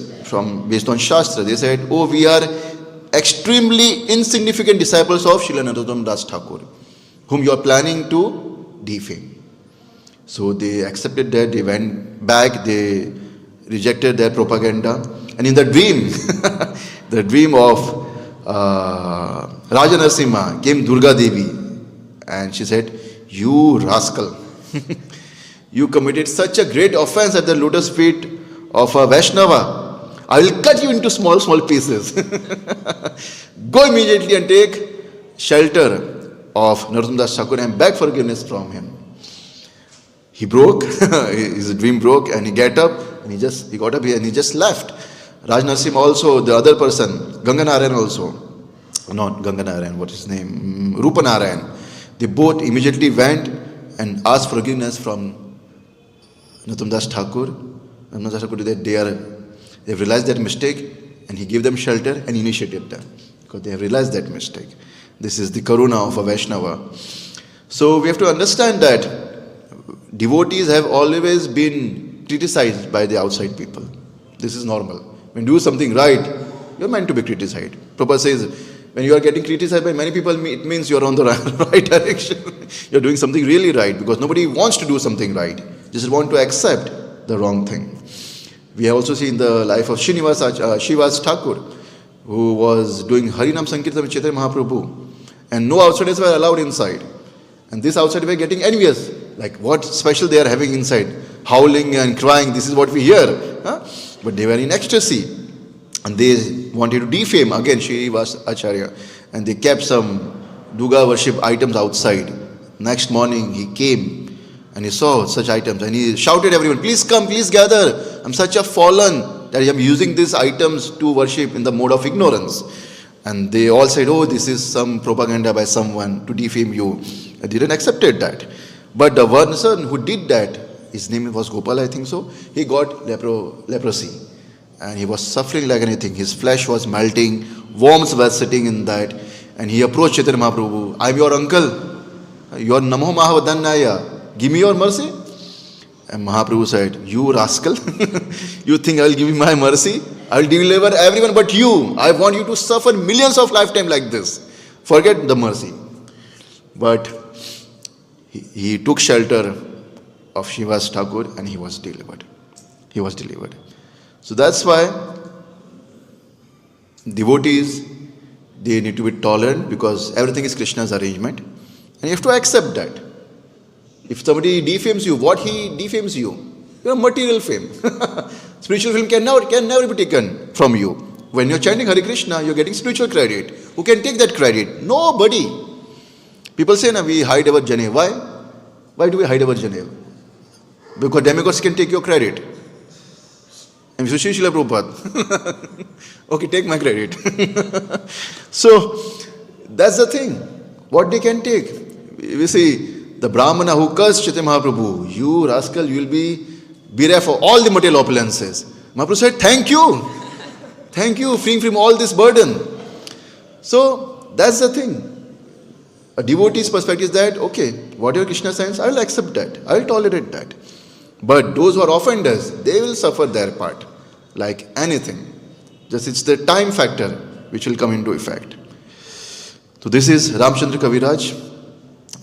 based on Shastra. They said, oh, we are extremely insignificant disciples of Srila Narottam Das Thakur, whom you are planning to defame. So they accepted that, they went back, they rejected their propaganda. And in the dream, the dream of Raja Narasimha, came Durga Devi, and she said, you rascal, you committed such a great offense at the lotus feet of a Vaishnava. I will cut you into small pieces. Go immediately and take shelter of Narottam Das Thakur and beg forgiveness from him. He broke, his dream broke, and he got up, and he got up here and he just left. Raj Narasimha also, the other person, Ganga Narayan also, not Ganga Narayan, what is his name, Rupa Narayan. They both immediately went and asked forgiveness from Narottam Das Thakur. Narottam Das Thakur, they have realized that mistake, and he gave them shelter and initiated them because they have realized that mistake. This is the karuna of a Vaishnava. So we have to understand that devotees have always been criticized by the outside people. This is normal. When you do something right, you are meant to be criticized. Prabhupada says, when you are getting criticized by many people, it means you are on the right direction. You are doing something really right, because nobody wants to do something right. Just want to accept the wrong thing. We have also seen the life of Shivas Thakur, who was doing Harinam Sankirtan with Chaitanya Mahaprabhu, and no outsiders were allowed inside. And this outside were getting envious. Like, what special they are having inside? Howling and crying, this is what we hear. But they were in ecstasy. And they wanted to defame again Srinivas Acharya, and they kept some Duga worship items outside. Next morning he came and he saw such items and he shouted everyone, please come, please gather. I'm such a fallen that I'm using these items to worship in the mode of ignorance. And they all said, oh, this is some propaganda by someone to defame you. I didn't accept that. But the one son who did that, his name was Gopal, I think so, he got leprosy. And he was suffering like anything. His flesh was melting, worms were sitting in that. And he approached Chaitanya Mahaprabhu, I'm your uncle, your Namo Mahavadanyaya, give me your mercy. And Mahaprabhu said, you rascal, you think I will give you my mercy? I will deliver everyone but you. I want you to suffer millions of lifetime like this. Forget the mercy. But he took shelter of Shiva's Thakur and he was delivered. He was delivered. So that's why devotees, they need to be tolerant because everything is Krishna's arrangement. And you have to accept that. If somebody defames you, what he defames you? Your material fame. Spiritual fame can never be taken from you. When you're chanting Hare Krishna, you're getting spiritual credit. Who can take that credit? Nobody. People say, no, we hide our Jane. Why? Why do we hide our Jane? Because demigods can take your credit. I'm Srila Prabhupada. Okay, take my credit. So, that's the thing. What they can take. We see, the Brahmana who cursed Chaitanya Mahaprabhu, you rascal, you will be bereft of all the material opulences. Mahaprabhu said, thank you. Thank you, freeing from all this burden. So, that's the thing. A devotee's perspective is that, okay, whatever Krishna sends, I will accept that. I will tolerate that. But those who are offenders, they will suffer their part, like anything. Just it's the time factor which will come into effect. So this is Ramchandra Kaviraj,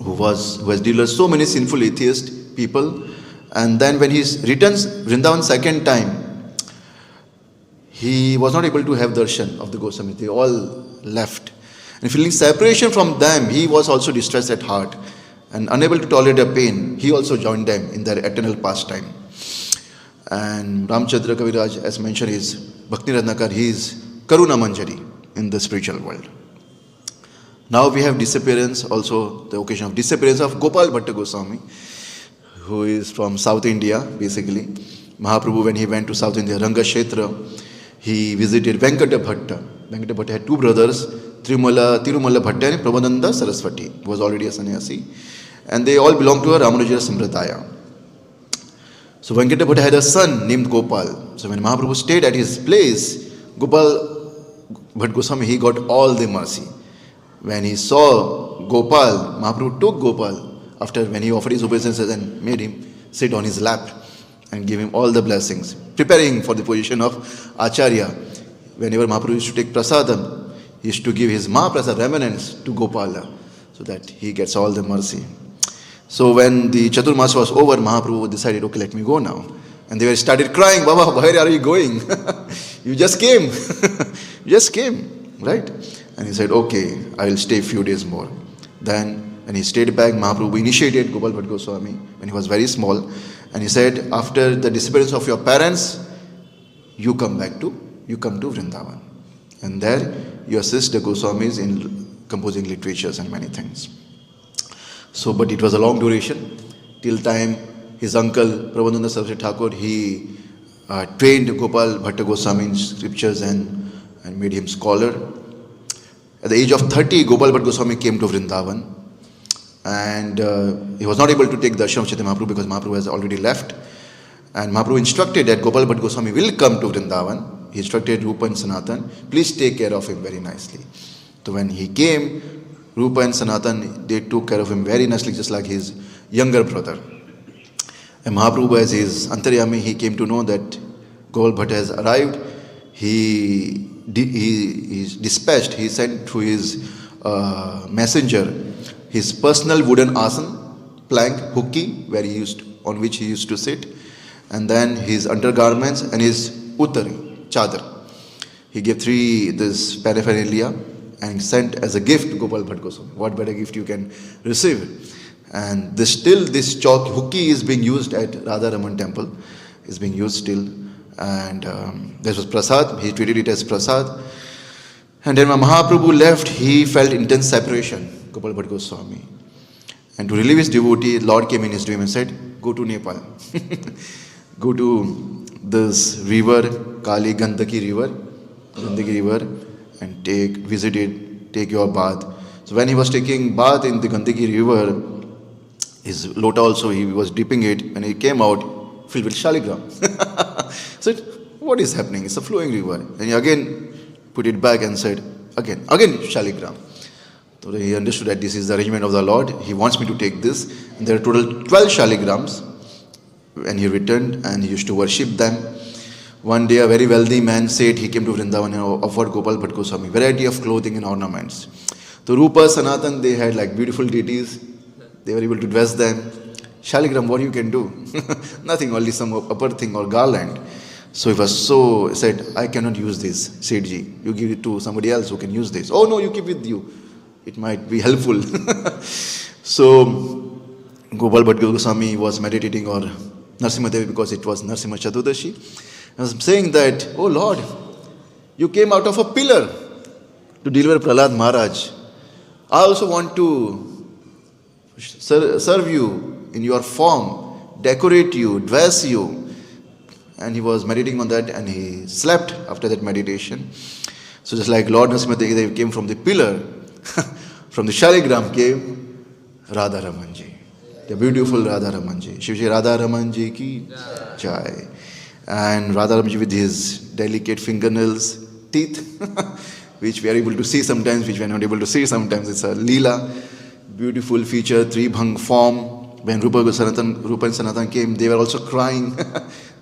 who has dealt so many sinful atheist people. And then when he returns Vrindavan second time, he was not able to have darshan of the Goswami. They all left. And feeling separation from them, he was also distressed at heart. And unable to tolerate their pain, he also joined them in their eternal pastime. And Ramchandra Kaviraj, as mentioned, is Bhakti Ratnakar. He is Karuna Manjari in the spiritual world. Now we have disappearance, also the occasion of disappearance of Gopal Bhatta Goswami, who is from South India, basically. Mahaprabhu, when he went to South India, Ranga Kshetra, he visited Venkata Bhatta. Venkata Bhatta had two brothers, Tirumala Bhatta and Prabhupada Saraswati, who was already a sannyasi. And they all belonged to a Ramanuja Sampradaya. So Venkata Bhatta had a son named Gopal. So when Mahaprabhu stayed at his place, Gopal Bhatta Goswami, he got all the mercy. When he saw Gopal, Mahaprabhu took Gopal after when he offered his obeisances and made him sit on his lap and give him all the blessings, preparing for the position of acharya. Whenever Mahaprabhu used to take prasadam, he used to give his Mahaprasad remnants to Gopala so that he gets all the mercy. So when the Chaturmas was over, Mahaprabhu decided, okay, let me go now. And they started crying, Baba, where are you going? You just came. You just came, right? And he said, okay, I will stay a few days more. Then, when he stayed back, Mahaprabhu initiated Gopal Bhatta Goswami when he was very small. And he said, after the disappearance of your parents, you come to Vrindavan. And there, you assist the Goswamis in composing literatures and many things. So, but it was a long duration. Till time, his uncle, Prabhupada Saraswati Thakur, he trained Gopal Bhatta Goswami in scriptures and made him scholar. At the age of 30, Gopal Bhatta Goswami came to Vrindavan. And he was not able to take darshan of Chaitanya Mahaprabhu because Mahaprabhu has already left. And Mahaprabhu instructed that Gopal Bhatta Goswami will come to Vrindavan. He instructed Rupa and Sanatan, please take care of him very nicely. So when he came, Rupa and Sanatan, they took care of him very nicely, just like his younger brother. And Mahaprabhu, as his Antaryami, he came to know that Gopal Bhatta has arrived. He dispatched, he sent through his messenger his personal wooden asan, plank, hooky, on which he used to sit, and then his undergarments and his uttari, chadar. He gave this paraphernalia and sent as a gift to Gopal Bhatta Goswami. What better gift you can receive? And this chalk hooky is being used at Radha Raman temple, is being used still. And this was prasad. He treated it as prasad. And then when Mahaprabhu left, he felt intense separation, Gopal Bhatt Goswami. And to relieve his devotee, Lord came in his dream and said, go to Nepal. Go to this river, Kali Gandaki river, and visit it, take your bath. So when he was taking bath in the Gandaki river, his lota also, he was dipping it. When he came out, filled with shaligram. So what is happening? It's a flowing river. And he again put it back and said, again shaligram. So he understood that this is the arrangement of the Lord. He wants me to take this. And there are total 12 shaligrams. And he returned and he used to worship them. One day a very wealthy man said he came to Vrindavan and offered Gopal Bhatt Goswami variety of clothing and ornaments. The Rupa, Sanatan, they had like beautiful deities. They were able to dress them. Shaligram, what you can do? Nothing, only some upper thing or garland. So he was said, I cannot use this, Sethji. You give it to somebody else who can use this. Oh no, you keep it with you. It might be helpful. So Gopal Bhatt Goswami was meditating or Narasimha Devi, because it was Narasimha Chaturdashi. I was saying that, oh Lord, you came out of a pillar to deliver Prahlad Maharaj. I also want to serve you in your form, decorate you, dress you. And he was meditating on that and he slept after that meditation. So just like Lord Narasimha Devi came from the pillar, from the shaligram came Radha Ramanji. The beautiful Radha Ramanji. Shivji Radha Ramanji ki jai. And Radha Ramanji with his delicate fingernails, teeth, which we are able to see sometimes, which we are not able to see sometimes. It's a Leela, beautiful feature, three-bhang form. When Rupa and Sanatan came, they were also crying.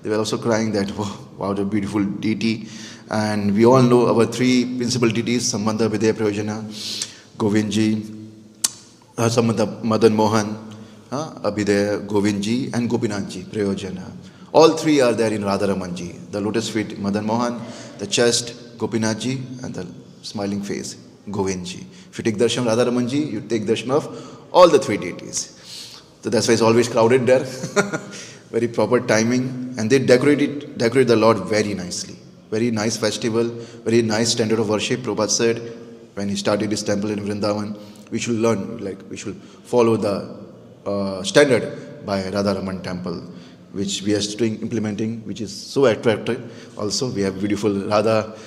They were also crying that, oh, wow, the beautiful deity. And we all know our three principal deities, Sambandha, Vidya, Prayojana, Govindji, Sambandha, Madan Mohan, Abhidaya, Govindji, and Gopinathji, Prayojana. All three are there in Radha Ramanji. The lotus feet, Madan Mohan, the chest, Gopinathji, and the smiling face, Govindji. If you take darshan of Radha Ramanji, you take darshan of all the three deities. So that's why it's always crowded there. Very proper timing. And they decorate the Lord very nicely. Very nice festival, very nice standard of worship. Prabhupada said, when he started his temple in Vrindavan, we should learn, we should follow the standard by Radha Raman temple, which we are implementing, which is so attractive. Also, we have beautiful Radha,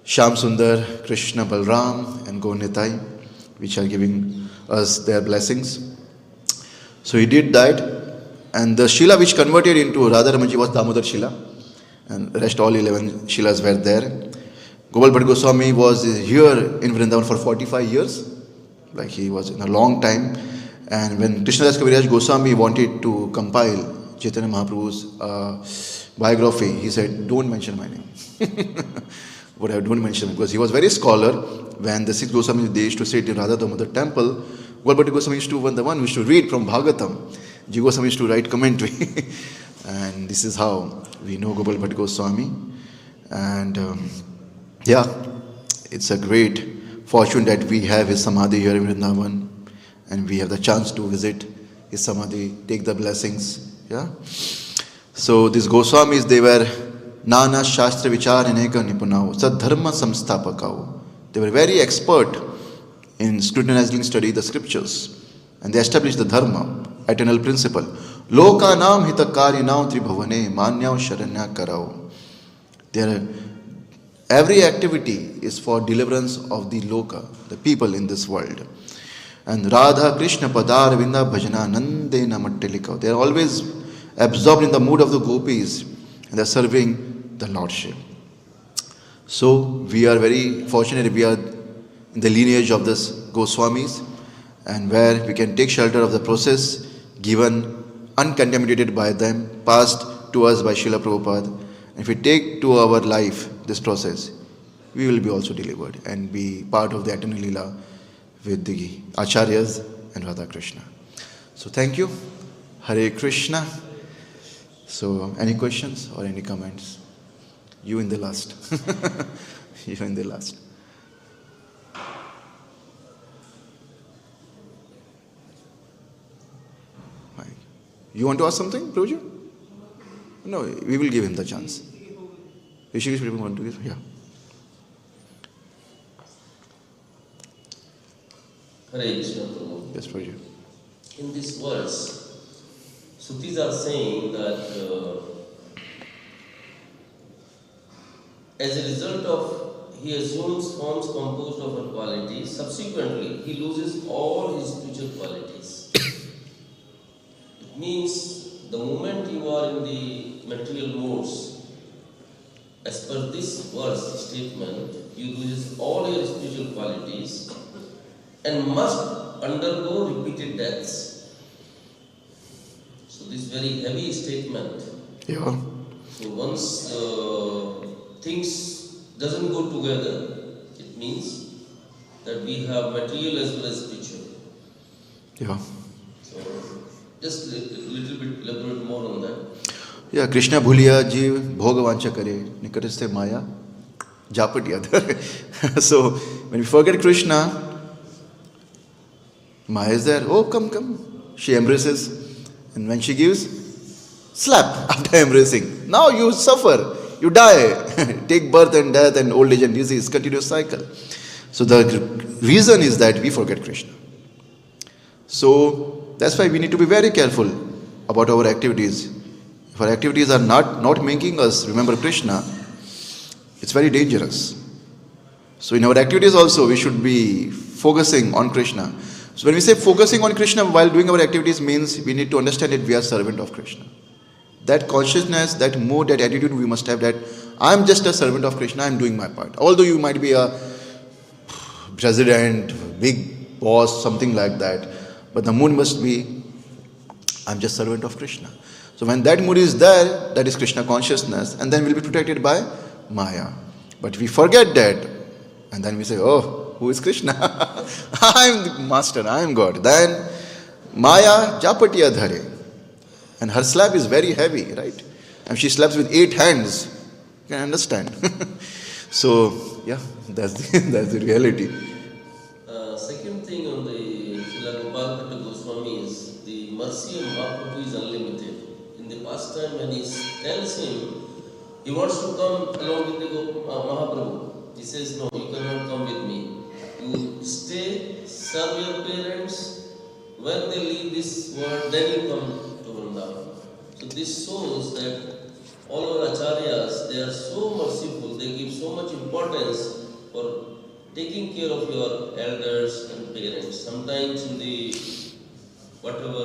Shyam Sundar, Krishna, Balram, and Gaur Nitai, which are giving us their blessings. So he did that, and the Shila which converted into Radha Ramanji was Damodar Shila, and the rest all 11 Shilas were there. Gopal Bhatt Goswami was here in Vrindavan for 45 years, like he was in a long time. And when Krishnadas Kaviraj Goswami wanted to compile Chaitanya Mahaprabhu's biography, he said, don't mention my name. Whatever, don't mention it. Because he was very scholar. When the 6 Goswamis, they used to sit in Radha Damodar temple, Gopal Bhatt Goswami used to be the one who used to read from Bhagavatam. Ji Goswami used to write commentary. And this is how we know Gopal Bhatt Goswami. And it's a great fortune that we have his Samadhi here in Vrindavan. And we have the chance to visit his Samadhi, take the blessings. So these Goswamis, they were Nana Shastra Vichar Aneka Nipunao, Sadharma Samstapakao. They were very expert in scrutinizing study the scriptures. And they established the Dharma, eternal principle. Loka Nam Hitakarinam Tribhavane Manyam Sharanya Karao. Every activity is for deliverance of the Loka, the people in this world. And Radha Krishna Padar Vinda Bhajana Nandena Mattilika. They are always absorbed in the mood of the gopis and they are serving the Lordship. So we are very fortunate, we are in the lineage of this Goswamis, and where we can take shelter of the process given uncontaminated by them, passed to us by Srila Prabhupada. And if we take to our life this process, we will be also delivered and be part of the eternal Leela with the acharyas and Radha Krishna. So thank you. Hare Krishna. So any questions or any comments? You in the last. You in the last. You want to ask something, Prabhuji? No, we will give him the chance. Rishikesh, people want to give? Yeah. Hare Krishna Prabhu. Yes, for you. In this verse, Srutis are saying that as a result of he assumes forms composed of her qualities, subsequently he loses all his spiritual qualities. It means the moment you are in the material modes, as per this verse statement, you lose all your spiritual qualities and must undergo repeated deaths. So this very heavy statement. Yeah. So once things doesn't go together, it means that we have material as well as spiritual. Yeah. So just a little bit elaborate more on that. Yeah, Krishna bhuliya jeev bhoga vancha kare nikatasthe maya japat yad. So when we forget Krishna, Maya is there. Oh, come, come. She embraces, and when she gives, slap after embracing. Now you suffer, you die, take birth and death and old age and disease, continuous cycle. So the reason is that we forget Krishna. So that's why we need to be very careful about our activities. If our activities are not making us remember Krishna, it's very dangerous. So in our activities also, we should be focusing on Krishna. So when we say focusing on Krishna while doing our activities means we need to understand that we are servant of Krishna. That consciousness, that mood, that attitude we must have that I am just a servant of Krishna, I am doing my part. Although you might be a president, big boss, something like that, but the mood must be I am just servant of Krishna. So when that mood is there, that is Krishna consciousness, and then we'll be protected by Maya. But we forget that, and then we say, oh, who is Krishna? I am the master, I am God. Then Maya japatiya dhare. And her slap is very heavy, right? And she slaps with 8 hands. You can understand. So, yeah, that's the reality. Second thing on the Srila Gopal Goswami is the mercy of Mahaprabhu is unlimited. In the past time when he tells him, he wants to come along with the Mahaprabhu. He says, no, you cannot come with me. You stay, serve your parents. When they leave this world, then you come to Vrindavan. So this shows that all our acharyas, they are so merciful, they give so much importance for taking care of your elders and parents. Sometimes in the whatever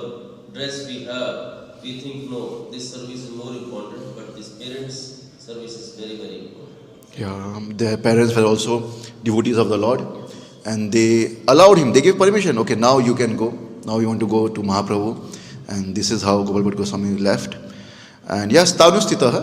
dress we have, we think no, this service is more important, but this parents' service is very, very important. Yeah, their parents were also devotees of the Lord, and they allowed him, they gave permission, okay, now you can go, now you want to go to Mahaprabhu, and this is how Gopal Bhatt Goswami left. And yes, Tanustitaha,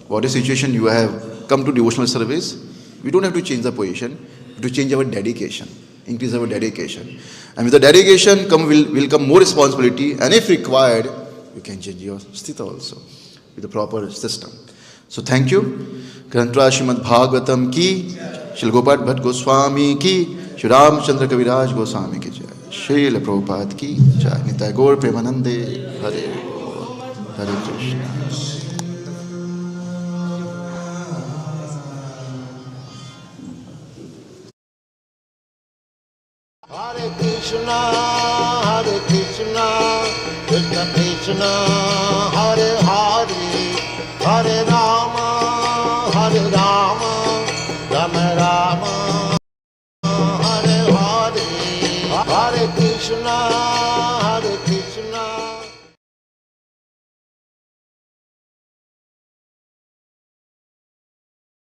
what is situation you have come to devotional service, we don't have to change the position, to change our dedication, increase our dedication. And with the dedication will come more responsibility, and if required, you can change your sthita also with the proper system. So thank you. Grantra Srimad Bhagavatam ki, Shri Gopal Bhatt Goswami ki, Shri Ramchandra Kaviraj Goswami ki jai, Shri Prabhupada ki jai, Nitai Gaur Premanande, Hare Krishna. Hare Krishna, Krishna Krishna, Hare Hare, Hare Rama, Rama Rama.